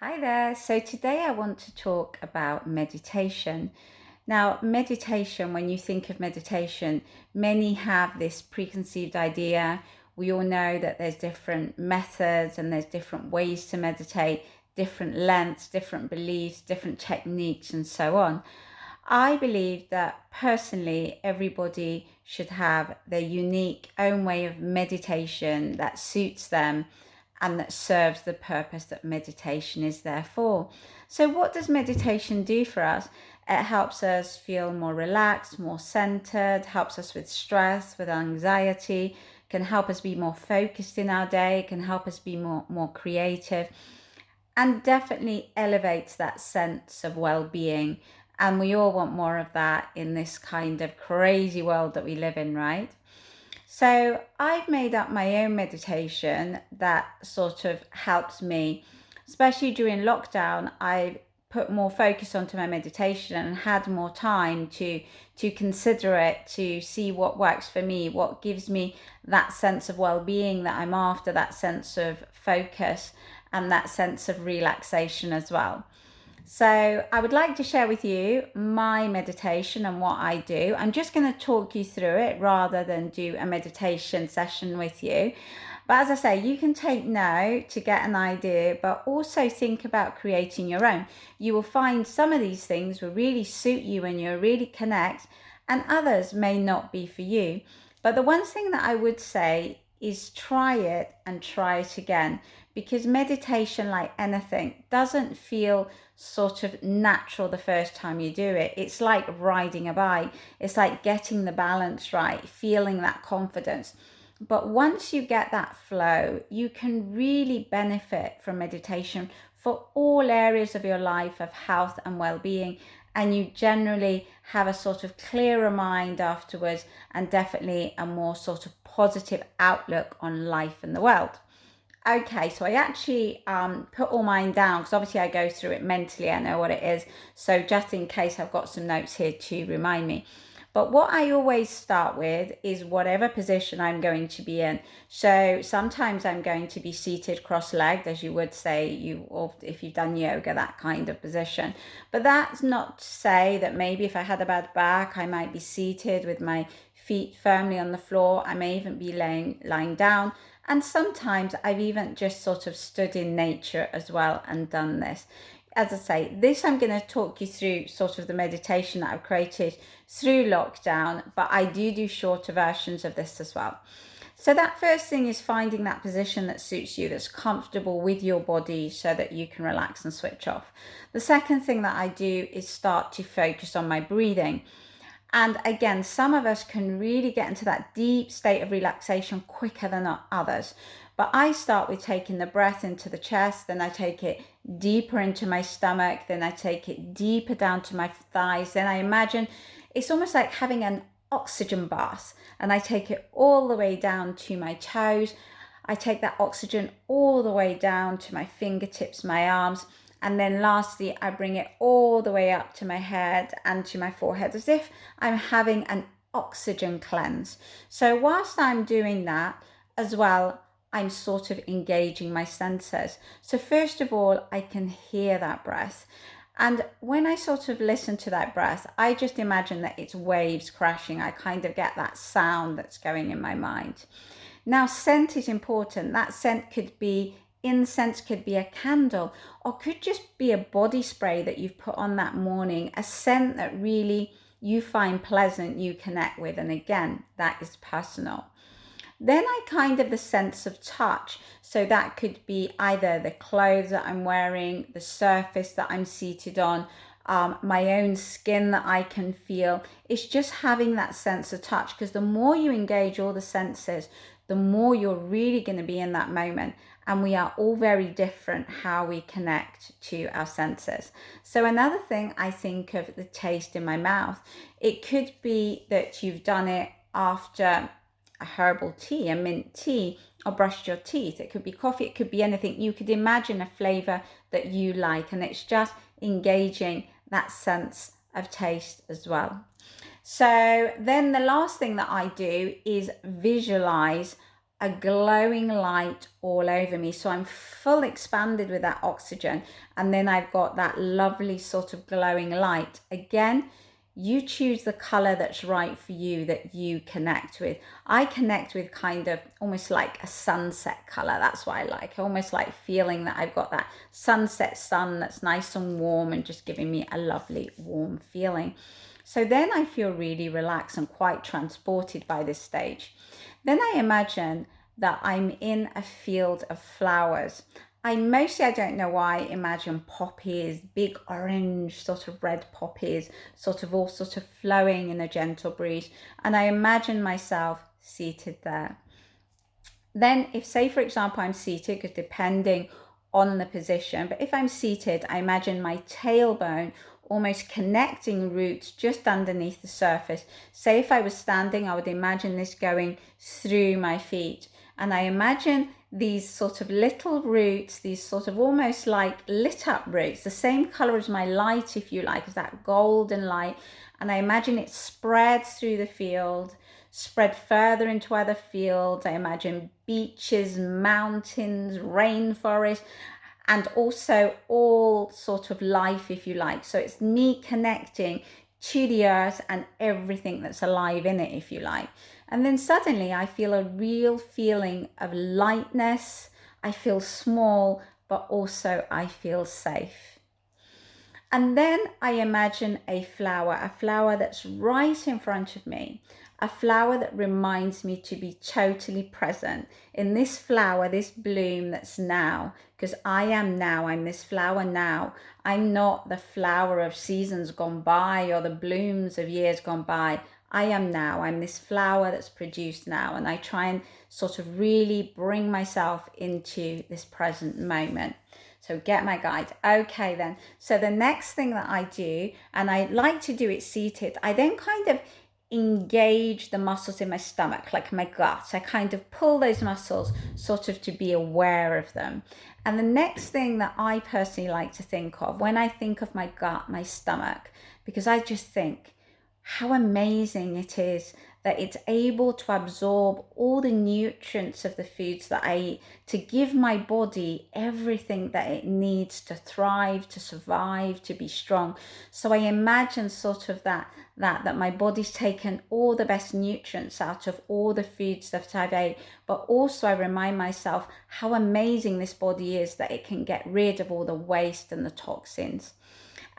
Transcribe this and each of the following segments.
Hi there. So today I want to talk about meditation. Now, meditation, when you think of meditation, many have this preconceived idea. We all know that there's different methods and there's different ways to meditate, different lengths, different beliefs, different techniques, and so on. I believe that personally, everybody should have their unique own way of meditation that suits them and that serves the purpose that meditation is there for. So, what does meditation do for us? It helps us feel more relaxed, more centered, helps us with stress, with anxiety, can help us be more focused in our day, can help us be more creative, and definitely elevates that sense of well-being. And we all want more of that in this kind of crazy world that we live in, right? So I've made up my own meditation that sort of helps me, especially during lockdown. I put more focus onto my meditation and had more time to consider it, to see what works for me, what gives me that sense of well-being that I'm after, that sense of focus and that sense of relaxation as well. So, I would like to share with you my meditation and what I do. I'm just going to talk you through it rather than do a meditation session with you. But as I say, you can take note to get an idea, but also think about creating your own. You will find some of these things will really suit you and you'll really connect, and others may not be for you. But the one thing that I would say is try it and try it again, because meditation, like anything, doesn't feel sort of natural the first time you do it. It's like riding a bike, it's like getting the balance right, feeling that confidence. But once you get that flow, you can really benefit from meditation for all areas of your life of health and well-being. And you generally have a sort of clearer mind afterwards, and definitely a more sort of positive outlook on life and the world. Okay, so I actually put all mine down because obviously I go through it mentally, I know what it is. So just in case, I've got some notes here to remind me. But what I always start with is whatever position I'm going to be in. So sometimes I'm going to be seated cross-legged, as you would say, or if you've done yoga, that kind of position. But that's not to say that maybe if I had a bad back, I might be seated with my feet firmly on the floor. I may even be lying down. And sometimes I've even just sort of stood in nature as well and done this. As I say, this I'm going to talk you through sort of the meditation that I've created through lockdown, but I do shorter versions of this as well. So that first thing is finding that position that suits you, that's comfortable with your body so that you can relax and switch off. The second thing that I do is start to focus on my breathing. And again, some of us can really get into that deep state of relaxation quicker than others. But I start with taking the breath into the chest, then I take it deeper into my stomach, then I take it deeper down to my thighs. Then I imagine it's almost like having an oxygen bath, and I take it all the way down to my toes. I take that oxygen all the way down to my fingertips, my arms. And then lastly, I bring it all the way up to my head and to my forehead, as if I'm having an oxygen cleanse. So whilst I'm doing that as well, I'm sort of engaging my senses. So first of all, I can hear that breath. And when I sort of listen to that breath, I just imagine that it's waves crashing. I kind of get that sound that's going in my mind. Now, scent is important. That scent could be incense, could be a candle, or could just be a body spray that you've put on that morning, a scent that really you find pleasant, you connect with. And again, that is personal. Then I kind of the sense of touch. So that could be either the clothes that I'm wearing, the surface that I'm seated on, my own skin that I can feel. It's just having that sense of touch, because the more you engage all the senses, the more you're really going to be in that moment. And we are all very different how we connect to our senses. So another thing, I think of the taste in my mouth. It could be that you've done it after a herbal tea, a mint tea, or brushed your teeth. It could be coffee, it could be anything. You could imagine a flavor that you like, and it's just engaging that sense of taste as well. So then the last thing that I do is visualize a glowing light all over me. So I'm full expanded with that oxygen. And then I've got that lovely sort of glowing light. Again, you choose the color that's right for you, that you connect with. I connect with kind of almost like a sunset color. That's what I like. Almost like feeling that I've got that sunset sun that's nice and warm and just giving me a lovely warm feeling. So then I feel really relaxed and quite transported by this stage. Then I imagine that I'm in a field of flowers. I don't know why, imagine poppies, big orange, sort of red poppies, sort of all sort of flowing in a gentle breeze. And I imagine myself seated there. Then if, say, for example, I'm seated, because depending on the position, but if I'm seated, I imagine my tailbone almost connecting roots just underneath the surface. Say if I was standing, I would imagine this going through my feet. And I imagine these sort of little roots, these sort of almost like lit up roots, the same color as my light, if you like, as that golden light. And I imagine it spreads through the field, spread further into other fields. I imagine beaches, mountains, rainforest, and also all sort of life, if you like. So it's me connecting to the earth and everything that's alive in it, if you like. And then suddenly I feel a real feeling of lightness. I feel small, but also I feel safe. And then I imagine a flower that's right in front of me, a flower that reminds me to be totally present in this flower, this bloom that's now, because I am now, I'm this flower now. I'm not the flower of seasons gone by or the blooms of years gone by. I am now, I'm this flower that's produced now. And I try and sort of really bring myself into this present moment. So get my guide. Okay then. So the next thing that I do, and I like to do it seated, I then kind of engage the muscles in my stomach, like my gut. I kind of pull those muscles sort of to be aware of them. And the next thing that I personally like to think of when I think of my gut, my stomach, because I just think how amazing it is that it's able to absorb all the nutrients of the foods that I eat to give my body everything that it needs to thrive, to survive, to be strong. So I imagine sort of that my body's taken all the best nutrients out of all the foods that I've ate, but also I remind myself how amazing this body is, that it can get rid of all the waste and the toxins.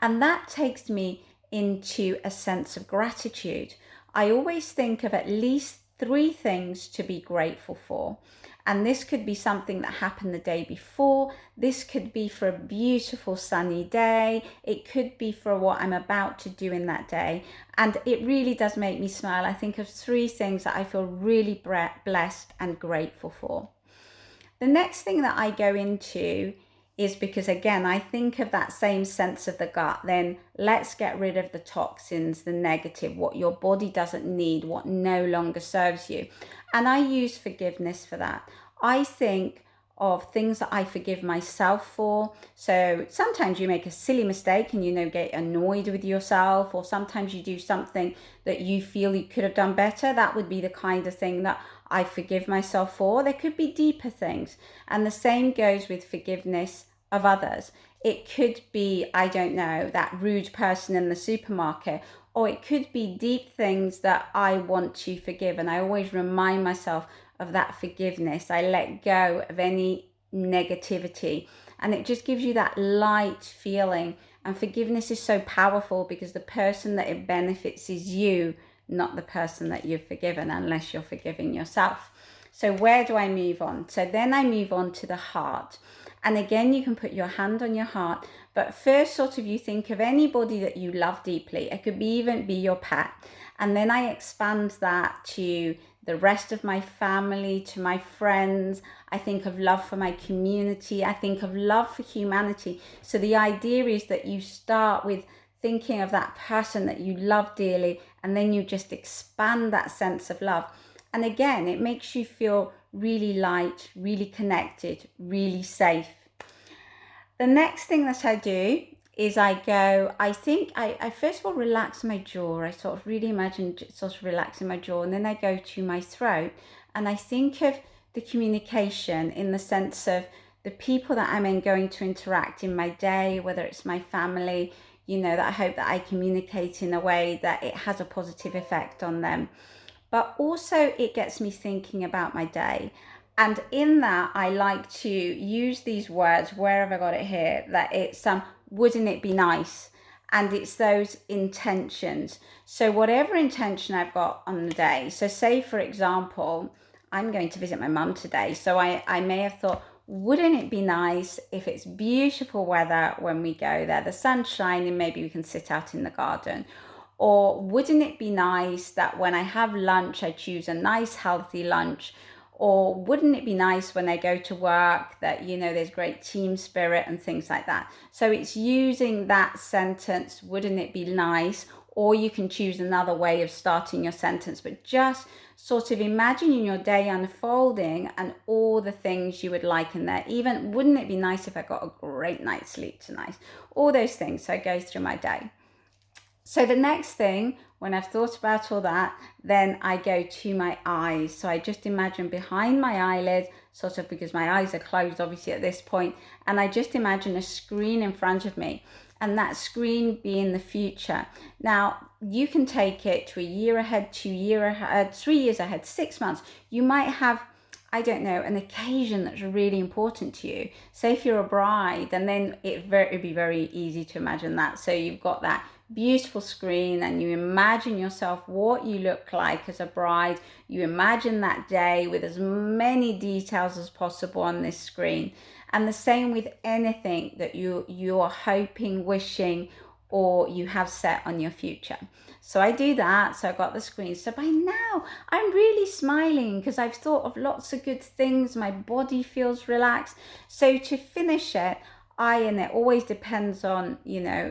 And that takes me into a sense of gratitude. I always think of at least 3 things to be grateful for. And this could be something that happened the day before. This could be for a beautiful sunny day. It could be for what I'm about to do in that day. And it really does make me smile. I think of 3 things that I feel really blessed and grateful for. The next thing that I go into is, because again, I think of that same sense of the gut, then let's get rid of the toxins, the negative, what your body doesn't need, what no longer serves you. And I use forgiveness for that. I think of things that I forgive myself for. So sometimes you make a silly mistake and get annoyed with yourself, or sometimes you do something that you feel you could have done better. That would be the kind of thing that I forgive myself for. There could be deeper things. And the same goes with forgiveness of others. It could be, I don't know, that rude person in the supermarket, or it could be deep things that I want to forgive. And I always remind myself of that forgiveness. I let go of any negativity, and it just gives you that light feeling. And forgiveness is so powerful because the person that it benefits is you, not the person that you've forgiven, unless you're forgiving yourself. So where do I move on? So then I move on to the heart. And again, you can put your hand on your heart, but first sort of you think of anybody that you love deeply. It could even be your pet. And then I expand that to the rest of my family, to my friends. I think of love for my community. I think of love for humanity. So the idea is that you start with thinking of that person that you love dearly, and then you just expand that sense of love. And again, it makes you feel really light, really connected, really safe. The next thing that I do is I first of all relax my jaw. I sort of really imagine sort of relaxing my jaw, and then I go to my throat and I think of the communication in the sense of the people that I'm going to interact in my day, whether it's my family, that I hope that I communicate in a way that it has a positive effect on them. But also it gets me thinking about my day. And in that, I like to use these words, where have I got it here, that it's wouldn't it be nice? And it's those intentions. So whatever intention I've got on the day, so say for example, I'm going to visit my mum today. So I may have thought, wouldn't it be nice if it's beautiful weather when we go there, the sun's shining, maybe we can sit out in the garden? Or wouldn't it be nice that when I have lunch, I choose a nice healthy lunch? Or wouldn't it be nice when I go to work that, there's great team spirit and things like that? So it's using that sentence, wouldn't it be nice? Or you can choose another way of starting your sentence, but just sort of imagining your day unfolding and all the things you would like in there. Even, wouldn't it be nice if I got a great night's sleep tonight? All those things. So I go through my day. So the next thing, when I've thought about all that, then I go to my eyes. So I just imagine behind my eyelid, sort of, because my eyes are closed obviously at this point, and I just imagine a screen in front of me, and that screen being the future. Now, you can take it to a year ahead, 2 years ahead, 3 years ahead, 6 months. You might have, I don't know, an occasion that's really important to you. Say if you're a bride, and then it'd be very easy to imagine that. So you've got that beautiful screen and you imagine yourself what you look like as a bride. You imagine that day with as many details as possible on this screen. And the same with anything that you are hoping, wishing, or you have set on your future. So I do that. So I got the screen. So by now I'm really smiling because I've thought of lots of good things. My body feels relaxed. So to finish it, and it always depends on,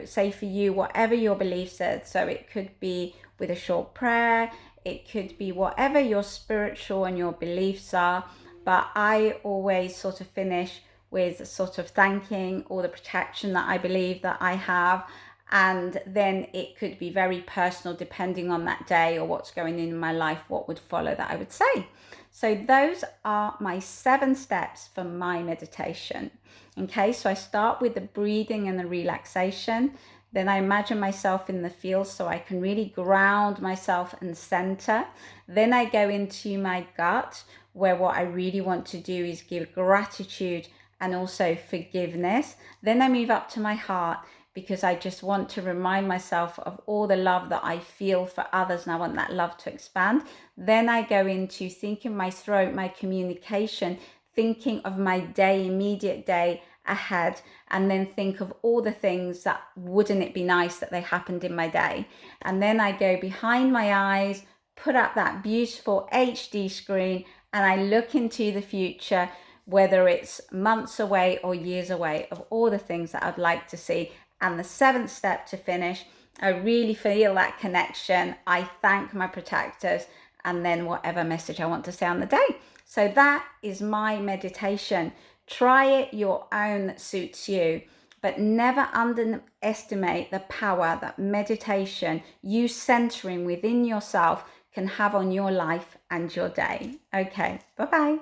say for you, whatever your beliefs are. So it could be with a short prayer. It could be whatever your spiritual and your beliefs are. But I always sort of finish with sort of thanking all the protection that I believe that I have. And then it could be very personal depending on that day or what's going on in my life, what would follow that I would say. So those are my 7 steps for my meditation. Okay, so I start with the breathing and the relaxation. Then I imagine myself in the field so I can really ground myself and center. Then I go into my gut, where what I really want to do is give gratitude and also forgiveness. Then I move up to my heart, because I just want to remind myself of all the love that I feel for others, and I want that love to expand. Then I go into thinking my throat, my communication, thinking of my day, immediate day ahead, and then think of all the things that wouldn't it be nice that they happened in my day. And then I go behind my eyes, put up that beautiful HD screen, and I look into the future, whether it's months away or years away, of all the things that I'd like to see. And the 7th step to finish, I really feel that connection. I thank my protectors, and then whatever message I want to say on the day. So that is my meditation. Try it your own that suits you, but never underestimate the power that meditation, you centering within yourself, can have on your life and your day. Okay, bye-bye.